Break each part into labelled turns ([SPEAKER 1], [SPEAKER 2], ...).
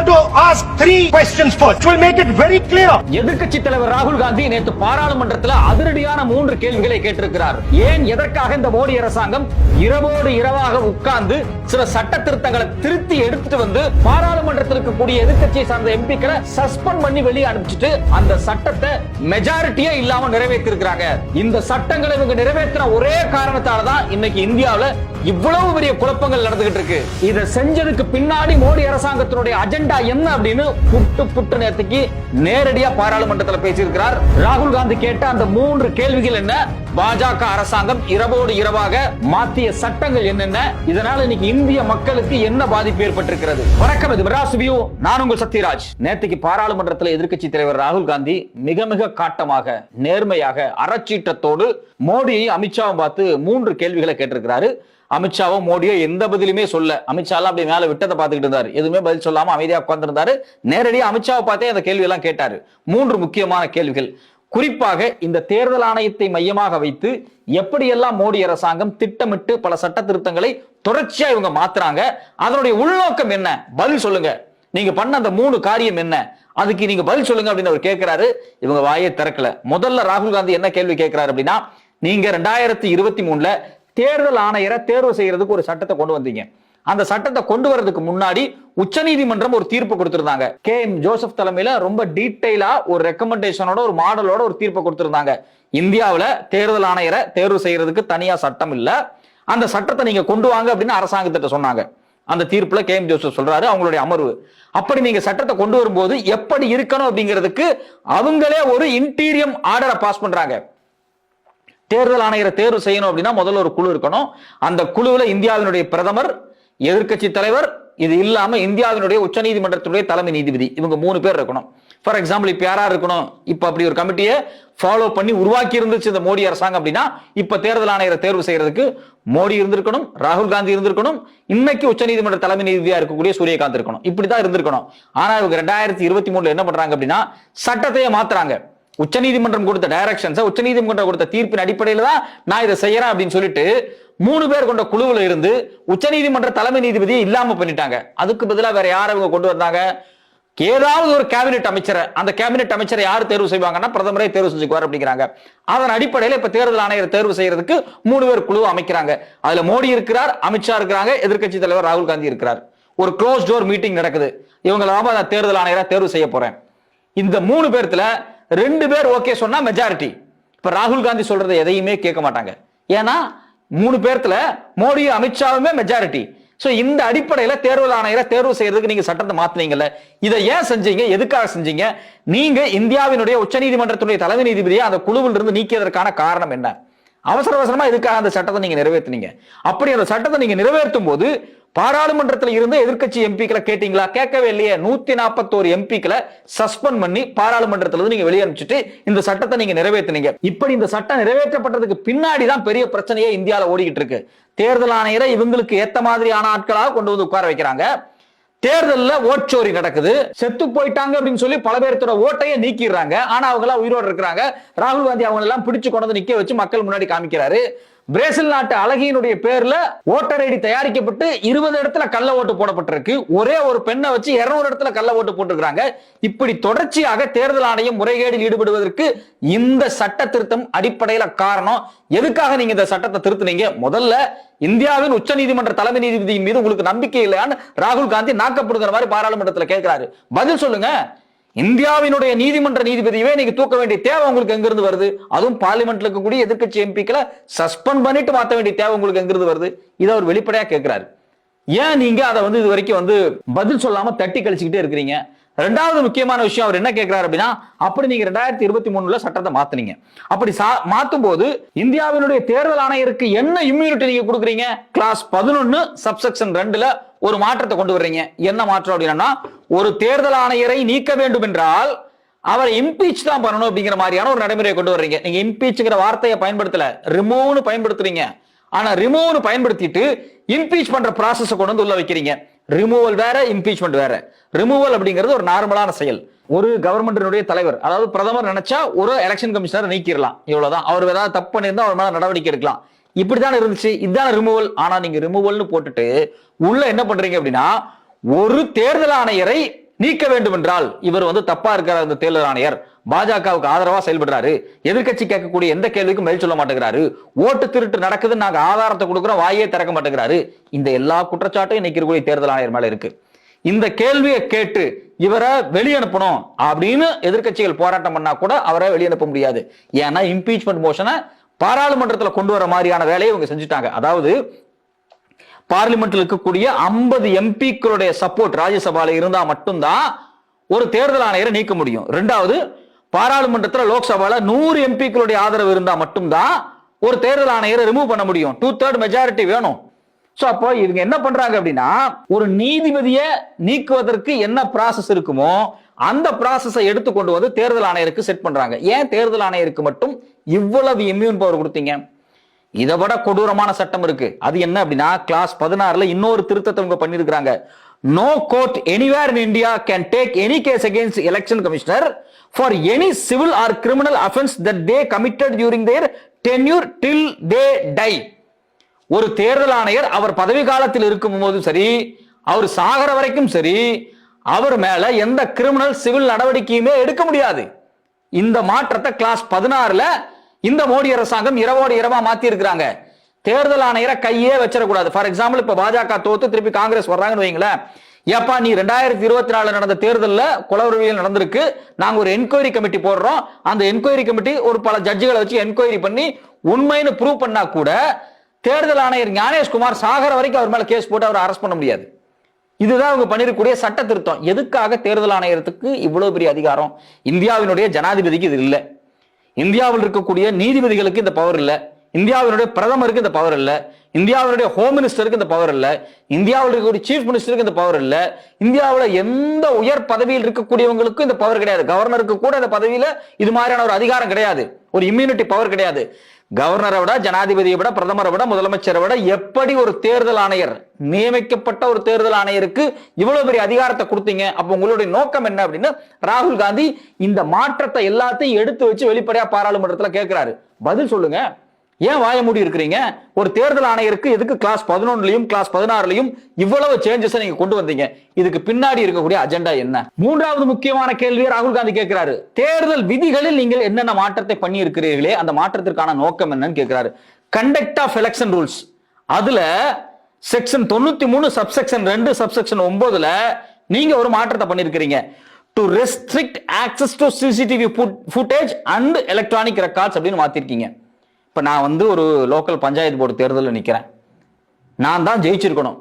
[SPEAKER 1] want to ask 3 questions first. It will make it very clear.
[SPEAKER 2] எதிர்க்கட்சி தலைவர் ராகுல் காந்தி நேற்று பாராளுமன்றத்தில் அதிரடியான 3 கேள்விகளை கேட்டிருக்கிறார். ஏன் எதற்காக இந்த மோடி அரசாங்கம் இரவோடு இரவாக உட்கார்ந்து சில சட்ட திருத்தங்களை திருத்தி எடுத்துட்டு வந்து பாராளுமன்றத்தில் இருக்கக்கூடிய எதிர்க்கட்சியை சார்ந்த எம்பிக்களை சஸ்பெண்ட் பண்ணி வெளியே அனுப்பிச்சிட்டு அந்த சட்டத்தை மெஜாரிட்டியே இல்லாம நிறைவேற்றி இருக்கிறாங்க. இந்த சட்டங்களை இவங்க நிறைவேற்றின ஒரே காரணத்தால தான் இன்னைக்கு இந்தியாவில் இவ்வளவு பெரிய குழப்பங்கள் நடந்துகிட்டு இருக்கு. இதை செஞ்சதுக்கு பின்னாடி மோடி அரசாங்கத்தினுடைய அஜெண்டா என்ன அப்படின்னு புட்டு நேரத்துக்கு நேரடியா பாராளுமன்றத்தில் பேசியிருக்கிறார். ராகுல் காந்தி கேட்ட அந்த 3 கேள்விகள் என்ன, பாஜக அரசாங்கம் இரவோடு இரவாக மாற்றிய சட்டங்கள் என்னென்ன, இதனால இன்னைக்கு இந்திய மக்களுக்கு என்ன பாதிப்பு ஏற்பட்டிருக்கிறது. வணக்கம், இது மெட்ராஸ் வியூ. நான் உங்கள் சத்யராஜ். நேற்றுக்கு பாராளுமன்றத்தில் எதிர்க்கட்சி தலைவர் ராகுல் காந்தி மிக காட்டமாக நேர்மையாக அறச்சீற்றத்தோடு மோடியை அமித்ஷாவை பார்த்து 3 கேள்விகளை கேட்டிருக்கிறாரு. அமித்ஷாவோ மோடியோ எந்த பதிலுமே சொல்ல, அமித்ஷா அப்படி மேல விட்டதை பார்த்துக்கிட்டு இருந்தாரு, எதுவுமே பதில் சொல்லாம அமைதியா உட்கார்ந்திருந்தாரு. நேரடியாக அமித்ஷாவை பார்த்தே அந்த கேள்வி எல்லாம் கேட்டாரு. 3 முக்கியமான கேள்விகள். குறிப்பாக இந்த தேர்தல் ஆணையத்தை மையமாக வைத்து எப்படியெல்லாம் மோடி அரசாங்கம் திட்டமிட்டு பல சட்ட திருத்தங்களை தொடர்ச்சியா இவங்க மாத்துறாங்க, அதனுடைய உள்நோக்கம் என்ன, பதில் சொல்லுங்க. நீங்க பண்ண அந்த 3 காரியம் என்ன, அதுக்கு நீங்க பதில் சொல்லுங்க அப்படின்னு அவர் கேட்கிறாரு. இவங்க வாயே திறக்கல. முதல்ல ராகுல் காந்தி என்ன கேள்வி கேட்கிறாரு அப்படின்னா, நீங்க 2023ல தேர்தல் ஆணையரை தேர்வு செய்யறதுக்கு ஒரு சட்டத்தை கொண்டு வந்தீங்க. அந்த சட்டத்தை கொண்டு வரதுக்கு முன்னாடி உச்சநீதிமன்றம் ஒரு தீர்ப்பு கொடுத்திருந்தாங்க. KM ஜோசப் தலைமையில ரொம்ப டீடைலா ஒரு ரெக்கமெண்டேஷனோட ஒரு மாடலோட ஒரு தீர்ப்பு கொடுத்திருந்தாங்க. இந்தியாவில் தேர்தல் ஆணையரை தேர்வு செய்யறதுக்கு தனியா சட்டம் இல்ல, அந்த சட்டத்தை நீங்க கொண்டு வாங்க அப்படின்னு அரசாங்கத்திட்ட சொன்னாங்க. அந்த தீர்ப்புல KM ஜோசப் சொல்றாரு, அவங்களுடைய அமர்வு. அப்படி நீங்க சட்டத்தை கொண்டு வரும்போது எப்படி இருக்கணும் அப்படிங்கிறதுக்கு அவங்களே ஒரு இன்டீரியம் ஆர்டரை பாஸ் பண்றாங்க. தேர்தல் ஆணையரை தேர்வு செய்யணும் அப்படின்னா முதல்ல ஒரு குழு இருக்கணும். அந்த குழுவில் இந்தியாவினுடைய பிரதமர், எதிர்க்கட்சி தலைவர், இது இல்லாம இந்தியாவினுடைய உச்சநீதிமன்றத்துடைய தலைமை நீதிபதி, இவங்க 3 பேர் இருக்கணும். ஃபார் எக்ஸாம்பிள் இப்ப யாரா இருக்கணும், இப்ப அப்படி ஒரு கமிட்டியை ஃபாலோ பண்ணி உருவாக்கி இருந்துச்சு இந்த மோடி அரசாங்கம் அப்படின்னா, இப்ப தேர்தல் ஆணையரை தேர்வு செய்யறதுக்கு மோடி இருந்திருக்கணும், ராகுல் காந்தி இருந்திருக்கணும், இன்னைக்கு உச்சநீதிமன்ற தலைமை நீதிபதியா இருக்கக்கூடிய சூரியகாந்த் இருக்கணும். இப்படிதான் இருந்திருக்கணும். ஆனா இவங்க 2023ல என்ன பண்றாங்க அப்படின்னா, சட்டத்தையே மாத்துறாங்க. உச்சநீதிமன்றம் கொடுத்த டைரக்ஷன்ஸ், உச்சநீதிமன்றம் கொடுத்த தீர்ப்பின் அடிப்படையில தான் நான் இதை செய்யறேன் அப்படின்னு சொல்லிட்டு 3 பேர் கொண்ட குழுவில் இருந்து உச்சநீதிமன்ற தலைமை நீதிபதியை இல்லாம பண்ணிட்டாங்க. அதுக்கு பதிலாக வேற யாரை இவங்க கொண்டு வந்தாங்க, ஏதாவது ஒரு கேபினெட் அமைச்சரை, அந்த கேபினெட் அமைச்சரை யார் தேர்வு செய்வாங்கன்னா பிரதமரே தேர்வு செஞ்சுக்குவார் அப்படிங்கிறாங்க. அதன் அடிப்படையில் இப்ப தேர்தல் ஆணையர் தேர்வு செய்யறதுக்கு 3 பேர் குழு அமைக்கிறாங்க. அதுல மோடி இருக்கிறார், அமித்ஷா இருக்கிறாங்க, எதிர்க்கட்சி தலைவர் ராகுல் காந்தி இருக்கிறார். ஒரு க்ளோஸ் டோர் மீட்டிங் நடக்குது. இவங்களாம தேர்தல் ஆணையரை தேர்வு செய்ய போறேன். இந்த 3 பேர்த்துல 2 பேர் ஓகே சொன்னா மெஜாரிட்டி. இப்ப ராகுல் காந்தி சொல்றது எதையுமே கேட்க மாட்டாங்க. ஏன்னா 3 பேர்த்துல மோடி அமித்ஷாவுமே மெஜாரிட்டி. சோ இந்த அடிப்படையில தேர்தல் ஆணையரை தேர்வு செய்யறதுக்கு நீங்க சட்டத்தை மாத்தினீங்கல்ல, இதை ஏன் செஞ்சீங்க, எதுக்காக செஞ்சீங்க? நீங்க இந்தியாவினுடைய உச்சநீதிமன்றத்துடைய தலைமை நீதிபதியை அந்த குழுவில் இருந்து நீக்கியதற்கான காரணம் என்ன? அவசரமா எதுக்காக அந்த சட்டத்தை நீங்க நிறைவேற்றினீங்க? அப்படி அந்த சட்டத்தை நீங்க நிறைவேற்றும் போது பாராளுமன்றத்தில் இருந்து எதிர்க்கட்சி எம்பிக்களை கேட்டீங்களா? கேட்கவே இல்லையே. 141 எம்பிக்களை சஸ்பெண்ட் பண்ணி பாராளுமன்றத்திலிருந்து நீங்க வெளியே அனுப்பிச்சிட்டு இந்த சட்டத்தை நீங்க நிறைவேற்றினீங்க. இப்படி இந்த சட்டம் நிறைவேற்றப்பட்டதுக்கு பின்னாடிதான் பெரிய பிரச்சனையே இந்தியாவில் ஓடிக்கிட்டு இருக்கு. தேர்தல் ஆணையரை இவங்களுக்கு ஏத்த மாதிரியான ஆட்களாக கொண்டு வந்து உட்கார வைக்கிறாங்க. தேர்தலில் ஓட்சோரி நடக்குது, செத்து போயிட்டாங்க அப்படின்னு சொல்லி பல பேர்த்தோட ஓட்டையே நீக்கிடுறாங்க. ஆனா அவங்க எல்லாம் உயிரோடு இருக்கிறாங்க. ராகுல் காந்தி அவங்க எல்லாம் பிடிச்சு கொண்டு வந்து நிக்க வச்சு மக்கள் முன்னாடி காமிக்கிறாரு. பிரேசில் நாட்டு அழகியினுடைய பேர்ல ஓட்டர் ஐடி தயாரிக்கப்பட்டு 20 இடத்துல கள்ள ஓட்டு போடப்பட்டிருக்கு. ஒரே ஒரு பெண்ணை வச்சு 200 இடத்துல கள்ள ஓட்டு போட்டிருக்காங்க. இப்படி தொடர்ச்சியாக தேர்தல் ஆணையம் முறைகேடில் ஈடுபடுவதற்கு இந்த சட்ட திருத்தம் அடிப்படையில காரணம். எதுக்காக நீங்க இந்த சட்டத்தை திருத்தினீங்க? முதல்ல இந்தியாவின் உச்ச நீதிமன்ற தலைமை நீதிபதியின் மீது உங்களுக்கு நம்பிக்கை இல்லையான்னு ராகுல் காந்தி நாக்கப்படுகிற மாதிரி பாராளுமன்றத்தில் கேட்கிறாரு. பதில் சொல்லுங்க. இந்தியாவினுடைய நீதிமன்ற நீதிபதியே நீங்க தூக்க வேண்டிய தேவை உங்களுக்கு எங்கிருந்து வருது? அதுவும் பார்லிமெண்ட்ல இருக்கக்கூடிய எதிர்க்கட்சி எம்பிக்களை சஸ்பெண்ட் பண்ணிட்டு மாற்ற வேண்டிய தேவை உங்களுக்கு எங்கிருந்து வருது? இதை அவர் வெளிப்படையா கேட்கிறாரு. ஏன் நீங்க அதை இது வரைக்கும் பதில் சொல்லாம தட்டி கழிச்சுக்கிட்டே இருக்கிறீங்க? 2வது முக்கியமான விஷயம் அவர் என்ன கேட்கிறாரு அப்படின்னா, அப்படி நீங்க 2023ல சட்டத்தை மாத்துனீங்க. அப்படி மாத்தும் போது இந்தியாவினுடைய தேர்தல் ஆணையருக்கு என்ன இம்யூனிட்டி நீங்க கொடுக்குறீங்க? கிளாஸ் 11 சப்செக்ஷன் 2ல ஒரு மாற்றத்தை கொண்டு வர்றீங்க. என்ன மாற்றம் அப்படின்னா, ஒரு தேர்தல் ஆணையரை நீக்க வேண்டும் என்றால் அவரை இம்பீச் தான் பண்ணணும் அப்படிங்கிற மாதிரியான ஒரு நடைமுறையை கொண்டு வர்றீங்க. நீங்க இம்பீச்ங்கிற வார்த்தையை பயன்படுத்தல, ரிமூவ்னு பயன்படுத்துறீங்க. ஆனா ரிமூவ்னு பயன்படுத்திட்டு இம்பீச் பண்ற ப்ராசஸ் கொண்டு வந்து உள்ள வைக்கிறீங்க. ரிமூவல் வேற, இம்பீச்மெண்ட் வேற. ரிமூவல் அப்படிங்கிறது ஒரு நார்மலான செயல். ஒரு கவர்மெண்டினுடைய தலைவர், அதாவது பிரதமர் நினைச்சா ஒரு எலெக்ஷன் கமிஷனரை நீக்கிடலாம், இவ்வளவுதான். அவர் ஏதாவது தப்பு பண்ணியிருந்தா அவர் மேல நடவடிக்கை எடுக்கலாம். இப்படிதான் இருந்துச்சு. இதுதான் ரிமூவல். ஆனா நீங்க ரிமூவல்னு போட்டுட்டு உள்ள என்ன பண்றீங்க அப்படின்னா, ஒரு தேர்தல் ஆணையரை நீக்க வேண்டும் என்றால் இவர் தப்பா இருக்கிற அந்த தேர்தல் ஆணையர் பாஜகவுக்கு ஆதரவா செயல்படுறாரு, எதிர்க்கட்சி கேட்கக்கூடிய எந்த கேள்விக்கும் பதில் சொல்ல மாட்டேங்கிறாரு, ஓட்டு திருட்டு நடக்குது, நாங்க ஆதாரத்தை கொடுக்குறோம், வாயே திறக்க மாட்டேங்கிறாரு. இந்த எல்லா குற்றச்சாட்டும் இன்னைக்கு இருக்கக்கூடிய தேர்தல் ஆணையர் மேல இருக்கு. இந்த கேள்வியை கேட்டு இவரை வெளியனுப்பணும் அப்படின்னு எதிர்க்கட்சிகள் போராட்டம் பண்ணா கூட அவரை வெளியனுப்ப முடியாது. ஏன்னா இம்பீச்மெண்ட் மோஷனை பாராளுமன்றத்தில் கொண்டு வர மாதிரியான வேலையை இவங்க செஞ்சுட்டாங்க. அதாவது பார்லிமெண்ட்ல இருக்கக்கூடிய 50 எம்பிக்களுடைய சப்போர்ட் ராஜ்யசபால இருந்தா மட்டும்தான் ஒரு தேர்தல் ஆணையரை நீக்க முடியும். ரெண்டாவது, பாராளுமன்றத்தில் லோக்சபால 100 எம்பிக்களுடைய ஆதரவு இருந்தா மட்டும்தான் ஒரு தேர்தல் ஆணையரை ரிமூவ் பண்ண முடியும். 2/3 மெஜாரிட்டி வேணும். சோ அப்போ இவங்க என்ன பண்றாங்க அப்படின்னா, ஒரு நீதிபதியை நீக்குவதற்கு என்ன ப்ராசஸ் இருக்குமோ அந்த ப்ராசஸை எடுத்து கொண்டு வந்து தேர்தல் ஆணையருக்கு செட் பண்றாங்க. ஏன் தேர்தல் ஆணையருக்கு மட்டும் இவ்வளவு இம்யூன் பவர் கொடுத்தீங்க? இதை விட கொடூரமான சட்டம் இருக்கு. அது என்ன அப்படின்னா, கிளாஸ் 16ல இன்னொரு திருத்தத்தை இவங்க பண்ணிருக்காங்க. No court anywhere in India can take any case against election commissioner for any civil or criminal offense that they committed during their tenure till they die. ஒரு தேர்தல் ஆணையர் அவர் பதவி காலத்தில் இருக்கும் போதும் சரி, அவர் சாகர வரைக்கும் சரி, அவர் மேல எந்த கிரிமினல் சிவில் நடவடிக்கையுமே எடுக்க முடியாது. இந்த மாற்றத்தை கிளாஸ் 16ல இந்த மோடி அரசாங்கம் இரவோடு இரவா மாத்தி இருக்கிறாங்க. தேர்தல் ஆணையரை கையே வச்சிடக்கூடாது. ஃபார் எக்ஸாம்பிள், இப்ப பாஜக தோத்து திருப்பி காங்கிரஸ் வர்றாங்கன்னு வைங்களேன், ஏப்பா நீ 2024 நடந்த தேர்தலில் குளறுபடிகள் நடந்திருக்கு, நாங்க ஒரு என்கொயரி கமிட்டி போடுறோம், அந்த என்கொயரி கமிட்டி ஒரு பல ஜட்ஜுகளை வச்சு என்கொயரி பண்ணி உண்மைன்னு ப்ரூவ் பண்ணா கூட தேர்தல் ஆணையர் ஞானேஷ்குமார் சாகர வரைக்கும் அவர் மேல கேஸ் போட்டு அவரை அரெஸ்ட் பண்ண முடியாது. இதுதான் அவங்க பண்ணிருக்கக்கூடிய சட்ட திருத்தம். எதுக்காக தேர்தல் ஆணையத்துக்கு இவ்வளவு பெரிய அதிகாரம்? இந்தியாவினுடைய ஜனாதிபதிக்கு இது இல்லை, இந்தியாவில் இருக்கக்கூடிய நீதிபதிகளுக்கு இந்த பவர் இல்லை, இந்தியாவினுடைய பிரதமருக்கு இந்த பவர் இல்லை, இந்தியாவுடைய ஹோம் மினிஸ்டருக்கு இந்த பவர் இல்லை, இந்தியாவில் இருக்கக்கூடிய சீஃப் மினிஸ்டருக்கு இந்த பவர் இல்லை, இந்தியாவில் எந்த உயர் பதவியில் இருக்கக்கூடியவங்களுக்கும் இந்த பவர் கிடையாது. கவர்னருக்கு கூட இந்த பதவியில இது மாதிரியான ஒரு அதிகாரம் கிடையாது, ஒரு இம்யூனிட்டி பவர் கிடையாது. கவர்னரை விட, ஜனாதிபதியை விட, பிரதமரை விட, முதலமைச்சரை விட எப்படி ஒரு தேர்தல் ஆணையர், நியமிக்கப்பட்ட ஒரு தேர்தல் ஆணையருக்கு இவ்வளவு பெரிய அதிகாரத்தை கொடுத்தீங்க? அப்ப உங்களுடைய நோக்கம் என்ன அப்படின்னு ராகுல் காந்தி இந்த மாற்றத்தை எல்லாத்தையும் எடுத்து வச்சு வெளிப்படையா பாராளுமன்றத்தில் கேட்கிறாரு. பதில் சொல்லுங்க. ஏன் வாய மூடி இருக்கிறீங்க? ஒரு தேர்தல் ஆணையருக்கு எதுக்கு கிளாஸ் 11லயும் கிளாஸ் 16லயும் இவ்வளவு சேஞ்சஸ் நீங்க கொண்டு வந்தீங்க? இதுக்கு பின்னாடி இருக்கக்கூடிய அஜெண்டா என்ன? மூன்றாவது முக்கியமான கேள்வியை ராகுல் காந்தி கேட்கிறாரு. தேர்தல் விதிகளில் நீங்கள் என்னென்ன மாற்றத்தை பண்ணி இருக்கிறீர்களே, அந்த மாற்றத்திற்கான நோக்கம் என்னன்னு கேட்கிறாரு. கண்டக்ட் ஆஃப் எலெக்ஷன் ரூல்ஸ், அதுல செக்ஷன் 93 சப்செக்ஷன் 2 சப்செக்ஷன் 9ல நீங்க ஒரு மாற்றத்தை பண்ணிருக்கிறீங்க. To restrict access to CCTV footage and electronic records அப்படின்னு மாத்திருக்கீங்க. இப்போ நான் ஒரு லோக்கல் பஞ்சாயத்து போர்டு தேர்தலில் நிற்கிறேன், நான் தான் ஜெயிச்சிருக்கணும்,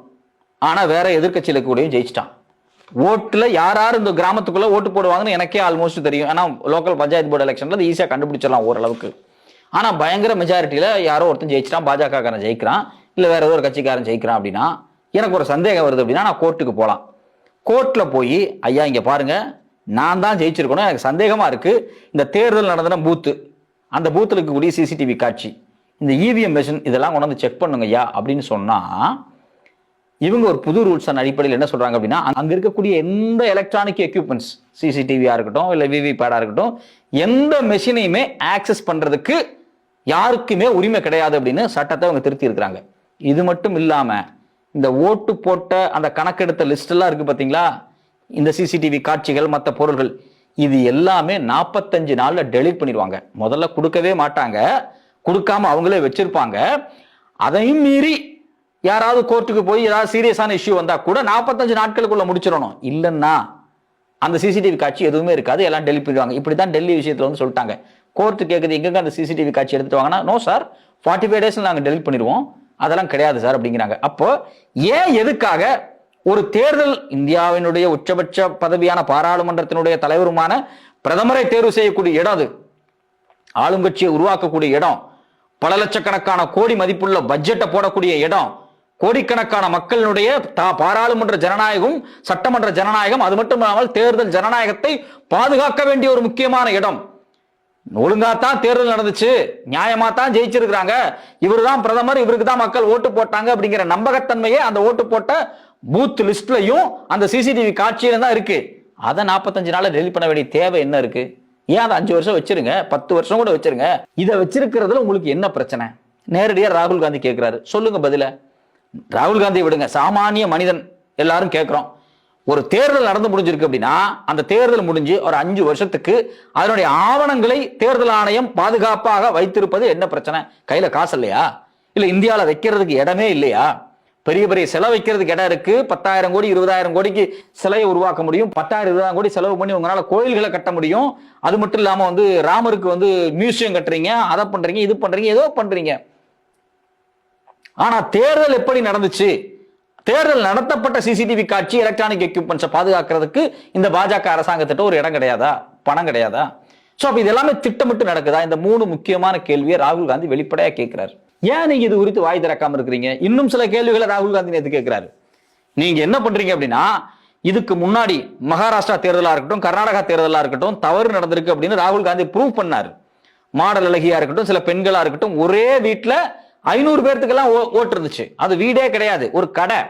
[SPEAKER 2] ஆனால் வேற எதிர்கட்சியில் இருக்கக்கூடிய ஜெயிச்சிட்டான். ஓட்டில் யார் யார் இந்த கிராமத்துக்குள்ள ஓட்டு போடுவாங்கன்னு எனக்கே ஆல்மோஸ்ட் தெரியும். ஏன்னா லோக்கல் பஞ்சாயத்து போர்டு எலெக்ஷனில் அது ஈஸியாக கண்டுபிடிச்சிடலாம் ஓரளவுக்கு. ஆனால் பயங்கர மெஜாரிட்டியில் யாரோ ஒருத்தன் ஜெயிச்சிட்டான், பாஜகக்காரன் ஜெயிக்கிறான், இல்லை வேற ஏதோ ஒரு கட்சிக்காரன் ஜெயிக்கிறான் அப்படின்னா எனக்கு ஒரு சந்தேகம் வருது அப்படின்னா நான் கோர்ட்டுக்கு போகலாம். கோர்ட்டில் போய் ஐயா இங்கே பாருங்க, நான் தான் ஜெயிச்சிருக்கணும், எனக்கு சந்தேகமாக இருக்குது, இந்த தேர்தல் நடந்த பூத்து, அந்த பூத்தில் இருக்கக்கூடிய சிசிடிவி காட்சி, இந்த இவிஎம் மெஷின் இதெல்லாம் கொண்டு வந்து செக் பண்ணுங்க ஐயா அப்படின்னு சொன்னா, இவங்க ஒரு புது ரூல்ஸ் அடிப்படையில் என்ன சொல்றாங்க அப்படின்னா, அங்க இருக்கக்கூடிய எந்த எலக்ட்ரானிக் எக்யூப்மெண்ட்ஸ், சிசிடிவியா இருக்கட்டும் இல்லை விவிபேடா இருக்கட்டும், எந்த மெஷினையுமே ஆக்சஸ் பண்றதுக்கு யாருக்குமே உரிமை கிடையாது அப்படின்னு சட்டத்தை அவங்க திருத்தி இருக்கிறாங்க. இது மட்டும் இல்லாம இந்த ஓட்டு போட்ட அந்த கணக்கெடுத்த லிஸ்ட் எல்லாம் இருக்கு பாத்தீங்களா, இந்த சிசிடிவி காட்சிகள் மற்ற பொருள்கள், இது எல்லாமே 45 நாள்ல டெலீட் பண்ணிடுவாங்க. முதல்ல கொடுக்கவே மாட்டாங்க, கொடுக்காம அவங்களே வச்சிருப்பாங்க. அதையும் மீறி யாராவது கோர்ட்டுக்கு போய் ஏதாவது சீரியஸான இஷ்யூ வந்தா கூட 45 நாட்களுக்குள்ள முடிச்சிடணும். இல்லைன்னா அந்த சிசிடிவி காட்சி எதுவுமே இருக்காது, எல்லாம் டெலிட் பண்ணிடுவாங்க. இப்படிதான் டெல்லி விஷயத்துல சொல்லிட்டாங்க. கோர்ட்டு கேட்குது எங்க அந்த சிசிடிவி காட்சி எடுத்துட்டு வாங்கன்னா, நோ சார் 45 டேஸ்ல நாங்க டெலிட் பண்ணிடுவோம், அதெல்லாம் கிடையாது சார் அப்படிங்கிறாங்க. அப்போ ஏன் எதுக்காக ஒரு தேர்தல், இந்தியாவினுடைய உச்சபட்ச பதவியான பாராளுமன்றத்தினுடைய தலைவருமான பிரதமரை தேர்வு செய்யக்கூடிய இடம், அது ஆளுங்கட்சியை உருவாக்கக்கூடிய இடம், பல லட்சக்கணக்கான கோடி மதிப்புள்ள பட்ஜெட்டை போடக்கூடிய இடம், கோடிக்கணக்கான மக்களுடைய பாராளுமன்ற ஜனநாயகம், சட்டமன்ற ஜனநாயகம், அது மட்டும் இல்லாமல் தேர்தல் ஜனநாயகத்தை பாதுகாக்க வேண்டிய ஒரு முக்கியமான இடம். ஒழுங்காத்தான் தேர்தல் நடந்துச்சு, நியாயமா தான் ஜெயிச்சிருக்கிறாங்க, இவரு தான் பிரதமர், இவருக்கு தான் மக்கள் ஓட்டு போட்டாங்க அப்படிங்கிற நம்பகத்தன்மையே அந்த ஓட்டு போட்ட பூத் லிஸ்ட்லயும் அந்த சிசிடிவி காட்சியில தான் இருக்கு. அதை 45 நாள்ல டெலிட் பண்ண வேண்டிய தேவை என்ன இருக்கு? ஏன் அதை 5 வருஷம் வச்சிருங்க, 10 வருஷம் கூட வச்சிருங்க. இதை வச்சிருக்கிறதுல உங்களுக்கு என்ன பிரச்சனை? நேரடியா ராகுல் காந்தி கேட்கிறாரு, சொல்லுங்க பதில. ராகுல் காந்தி விடுங்க, சாமானிய மனிதன் எல்லாரும் கேட்கிறோம். ஒரு தேர்தல் நடந்து முடிஞ்சிருக்கு அப்படின்னா அந்த தேர்தல் முடிஞ்சு ஒரு 5 வருஷத்துக்கு அதனுடைய ஆவணங்களை தேர்தல் ஆணையம் பாதுகாப்பாக வைத்திருப்பது என்ன பிரச்சனை? கையில காசு இல்லையா? இல்ல இந்தியாவில் வைக்கிறதுக்கு இடமே இல்லையா? பெரிய பெரிய செலவு வைக்கிறதுக்கு இடம் இருக்கு. 10,000 கோடி 20,000 கோடிக்கு சிலையை உருவாக்க முடியும். 10,000 20,000 கோடி செலவு பண்ணி உங்களால கோயில்களை கட்ட முடியும். அது மட்டும் இல்லாம ராமருக்கு மியூசியம் கட்டுறீங்க, அதை பண்றீங்க, இது பண்றீங்க, ஏதோ பண்றீங்க. ஆனா தேர்தல் எப்படி நடந்துச்சு, தேர்தல் நடத்தப்பட்ட சிசிடிவி காட்சி, எலக்ட்ரானிக் எக்யூப்மெண்ட்ஸை பாதுகாக்கிறதுக்கு இந்த பாஜக அரசாங்கத்திட்ட ஒரு இடம் கிடையாதா? பணம் கிடையாதா? சோ அப்ப இது எல்லாமே திட்டமிட்டு நடக்குதா? இந்த 3 முக்கியமான கேள்வியை ராகுல் காந்தி வெளிப்படையா கேட்கிறார். ஏன் நீங்க இது குறித்து வாய் திறக்காம இருக்கிறீங்க? இன்னும் சில கேள்விகளை ராகுல் காந்தி நேத்து கேட்கிறாரு. நீங்க என்ன பண்றீங்க அப்படின்னா, இதுக்கு முன்னாடி மகாராஷ்டிரா தேர்தலா இருக்கட்டும், கர்நாடகா தேர்தலா இருக்கட்டும், தவறு நடந்திருக்கு அப்படின்னு ராகுல் காந்தி ப்ரூவ் பண்ணாரு. மாடல் அழகியா இருக்கட்டும், சில பெண்களா இருக்கட்டும், ஒரே வீட்டுல 500 பேர்த்துக்கெல்லாம் ஓட்டு இருந்துச்சு. அது வீடே கிடையாது, ஒரு கடை,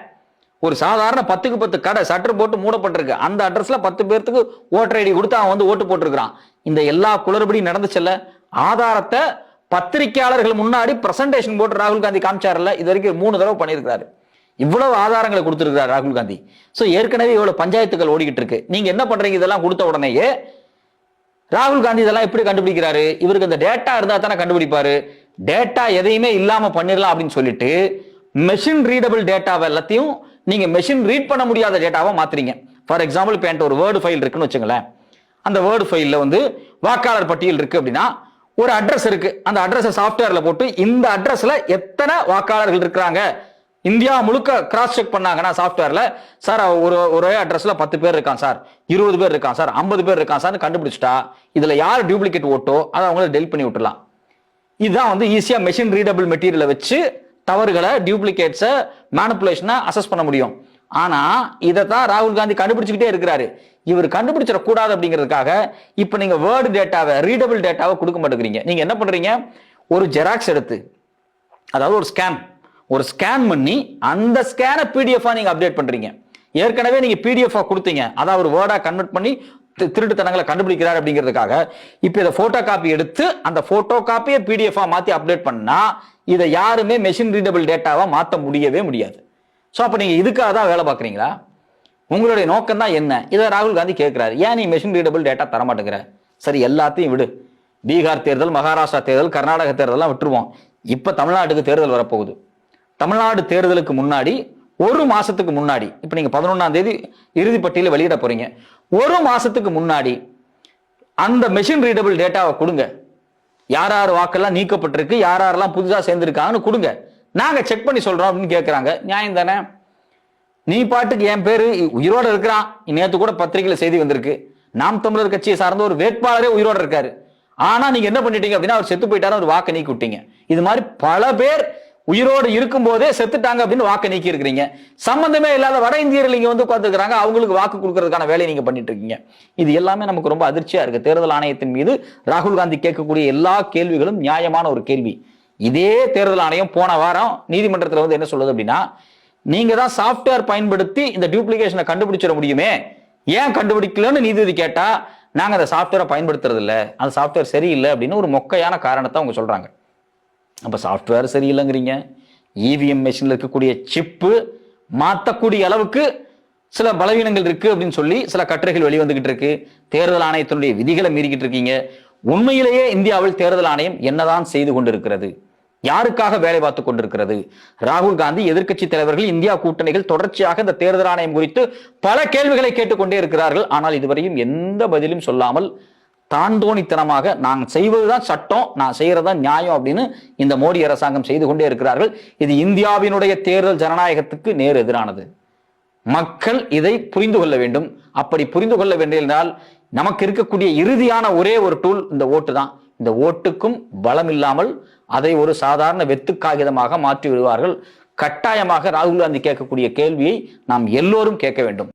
[SPEAKER 2] ஒரு சாதாரண 10க்கு 10 கடை, சட்டர் போட்டு மூடப்பட்டிருக்கு. அந்த அட்ரஸ்ல 10 பேர்த்துக்கு ஓட்டர் ஐடி கொடுத்து அவன் ஓட்டு போட்டிருக்கிறான். இந்த எல்லா குளறுபடி நடந்துச்சுல்ல, ஆதாரத்தை பத்திரிகையாளர்கள் முன்னாடி பிரசன்டேஷன் போட்டு ராகுல் காந்தி காமிச்சார்ல, இது வரைக்கும் 3 தடவை பண்ணியிருக்கிறாரு. இவ்வளவு ஆதாரங்களை கொடுத்திருக்கிறார் ராகுல் காந்தி. சோ ஏற்கனவே இவ்வளவு பஞ்சாயத்துகள் ஓடிக்கிட்டு இருக்கு. நீங்க என்ன பண்றீங்க? இதெல்லாம் கொடுத்த உடனேயே ராகுல் காந்தி இதெல்லாம் எப்படி கண்டுபிடிக்கிறாரு? இவருக்கு அந்த டேட்டா இருந்தா தானே கண்டுபிடிப்பாரு. டேட்டா எதையுமே இல்லாம பண்ணிடலாம் அப்படின்னு சொல்லிட்டு மெஷின் ரீடபிள் டேட்டாவை எல்லாத்தையும் நீங்க மெஷின் ரீட் பண்ண முடியாத டேட்டாவை மாத்துறீங்க. ஃபார் எக்ஸாம்பிள், இப்போ என்கிட்ட ஒரு வேர்டு ஃபைல் இருக்குன்னு வச்சுங்களேன். அந்த வேர்டு ஃபைல்ல வாக்காளர் பட்டியல் இருக்கு அப்படின்னா, ஒரு அட்ரஸ் இருக்கு. அந்த அட்ரஸ் சாஃப்ட்வேர்ல போட்டு இந்த அட்ரஸ்ல எத்தனை வாக்காளர்கள் இருக்கிறாங்க இந்தியா முழுக்க கிராஸ் செக் பண்ணாங்கன்னா சாஃப்ட்வேர்ல, சார் ஒரே அட்ரஸ்ல 10 பேர் இருக்கான் சார், 20 பேர் இருக்கான் சார், 50 பேர் இருக்கான் சார் கண்டுபிடிச்சிட்டா, இதுல யார் டூப்ளிகேட் ஓட்டோ அதை அவங்கள டெலிட் பண்ணி விட்டுலாம். இதுதான் ஈஸியா மெஷின் ரீடபிள் மெட்டீரியலை வச்சு தவறுகளை, டியூப்ளிகேட்ஸை, மேனிபுலேஷனை அசஸ் பண்ண முடியும். ஆனா இதைத்தான் ராகுல் காந்தி கண்டுபிடிச்சுக்கிட்டே இருக்கிறாரு. இவர் கண்டுபிடிச்சிட கூடாது அப்படிங்கிறதுக்காக இப்ப நீங்க வேர்டு டேட்டாவை, ரீடபிள் டேட்டாவை கொடுக்க மாட்டேங்கிறீங்க. நீங்க என்ன பண்றீங்க? ஒரு ஜெராக்ஸ் எடுத்து, அதாவது ஒரு ஸ்கேன் பண்ணி அந்த ஸ்கேனை பிடிஎஃப் நீங்க அப்டேட் பண்றீங்க. ஏற்கனவே நீங்க பிடிஎஃப் கொடுத்தீங்க, அதாவது ஒரு வேர்டா கன்வெர்ட் பண்ணி திருட்டுத்தனங்களை கண்டுபிடிக்கிறார் அப்படிங்கிறதுக்காக இப்ப இதை போட்டோ காப்பி எடுத்து அந்த போட்டோ காப்பியை பிடிஎஃப் மாத்தி அப்டேட் பண்ணா இதை யாருமே மெஷின் ரீடபிள் டேட்டாவா மாற்ற முடியவே முடியாது. சோ அப்ப நீங்க இதுக்காக தான் வேலை பார்க்குறீங்களா? உங்களுடைய நோக்கம் தான் என்ன? இதை ராகுல் காந்தி கேட்கிறாரு. ஏன் நீ மெஷின் ரீடபிள் டேட்டா தர மாட்டேங்கிற? சரி, எல்லாத்தையும் விடு. பீகார் தேர்தல், மகாராஷ்டிரா தேர்தல், கர்நாடக தேர்தலாம் விட்டுருவோம். இப்ப தமிழ்நாட்டுக்கு தேர்தல் வரப்போகுது. தமிழ்நாடு தேர்தலுக்கு முன்னாடி ஒரு மாசத்துக்கு முன்னாடி, இப்ப நீங்க 11ஆம் தேதி இறுதி பட்டியலை வெளியிட போறீங்க. ஒரு மாசத்துக்கு முன்னாடி அந்த மெஷின் ரீடபிள் டேட்டாவை கொடுங்க. யார் யார் வாக்கெல்லாம் நீக்கப்பட்டிருக்கு, யார் யாரெல்லாம் புதுசா சேர்ந்திருக்காங்கன்னு கொடுங்க, நாங்க செக் பண்ணி சொல்றோம் அப்படின்னு கேட்கிறாங்க. நியாயம் தானே? நீ பாட்டுக்கு என் பேரு உயிரோட இருக்கிறான். நேற்று கூட பத்திரிகையில செய்தி வந்திருக்கு, நாம் தமிழர் கட்சியை சார்ந்த ஒரு வேட்பாளரே உயிரோட இருக்காரு. ஆனா நீங்க என்ன பண்ணிட்டீங்க அப்படின்னா, அவர் செத்து போயிட்டாரு, ஒரு வாக்கு நீக்கி விட்டீங்க. இது மாதிரி பல பேர் உயிரோடு இருக்கும் போதே செத்துட்டாங்க அப்படின்னு வாக்கு நீக்கி இருக்கிறீங்க. சம்பந்தமே இல்லாத வட இந்தியர்கள் இங்க உட்கார்ந்துருக்காங்க, அவங்களுக்கு வாக்கு கொடுக்கறதுக்கான வேலையை நீங்க பண்ணிட்டு இருக்கீங்க. இது எல்லாமே நமக்கு ரொம்ப அதிர்ச்சியா இருக்கு. தேர்தல் ஆணையத்தின் மீது ராகுல் காந்தி கேட்கக்கூடிய எல்லா கேள்விகளும் நியாயமான ஒரு கேள்வி. இதே தேர்தல் ஆணையம் போன வாரம் நீதிமன்றத்தில் என்ன சொல்லுது அப்படின்னா, நீங்க தான் சாஃப்ட்வேர் பயன்படுத்தி இந்த டூப்ளிகேஷனை கண்டுபிடிச்சிட முடியுமே, ஏன் கண்டுபிடிக்கலன்னு நீதிபதி கேட்டா, நாங்க அந்த சாஃப்ட்வேரை பயன்படுத்துறது இல்லை, அந்த சாஃப்ட்வேர் சரியில்லை அப்படின்னு ஒரு மொக்கையான காரணத்தை அவங்க சொல்றாங்க. அப்ப சாஃப்ட்வேர் சரியில்லைங்கிறீங்க, இவிஎம் மெஷின்ல இருக்கக்கூடிய சிப்பு மாற்றக்கூடிய அளவுக்கு சில பலவீனங்கள் இருக்கு அப்படின்னு சொல்லி சில கட்டுரைகள் வெளிவந்துகிட்டு இருக்கு. தேர்தல் ஆணையத்தினுடைய விதிகளை மீறிக்கிட்டு இருக்கீங்க. உண்மையிலேயே இந்தியாவில் தேர்தல் ஆணையம் என்னதான் செய்து கொண்டிருக்கிறது? யாருக்காக வேலை பார்த்து கொண்டிருக்கிறது? ராகுல் காந்தி, எதிர்க்கட்சி தலைவர்கள், இந்தியா கூட்டணிகள் தொடர்ச்சியாக இந்த தேர்தல் ஆணையம் குறித்து பல கேள்விகளை கேட்டுக்கொண்டே இருக்கிறார்கள். ஆனால் இதுவரையும் எந்த பதிலும் சொல்லாமல் தாண்டோனித்தனமாக நான் செய்வதுதான் சட்டம், நான் செய்யறதுதான் நியாயம் அப்படின்னு இந்த மோடி அரசாங்கம் செய்து கொண்டே இருக்கிறார்கள். இது இந்தியாவினுடைய தேர்தல் ஜனநாயகத்துக்கு நேர் எதிரானது. மக்கள் இதை புரிந்து கொள்ள வேண்டும். அப்படி புரிந்து கொள்ள வேண்டியிருந்தால் நமக்கு இருக்கக்கூடிய இறுதியான ஒரே ஒரு டூல் இந்த ஓட்டு தான். இந்த ஓட்டுக்கும் பலம் இல்லாமல் அதை ஒரு சாதாரண வெத்து காகிதமாக மாற்றி விடுவார்கள். கட்டாயமாக ராகுல் காந்தி கேட்கக்கூடிய கேள்வியை நாம் எல்லோரும் கேட்க வேண்டும்.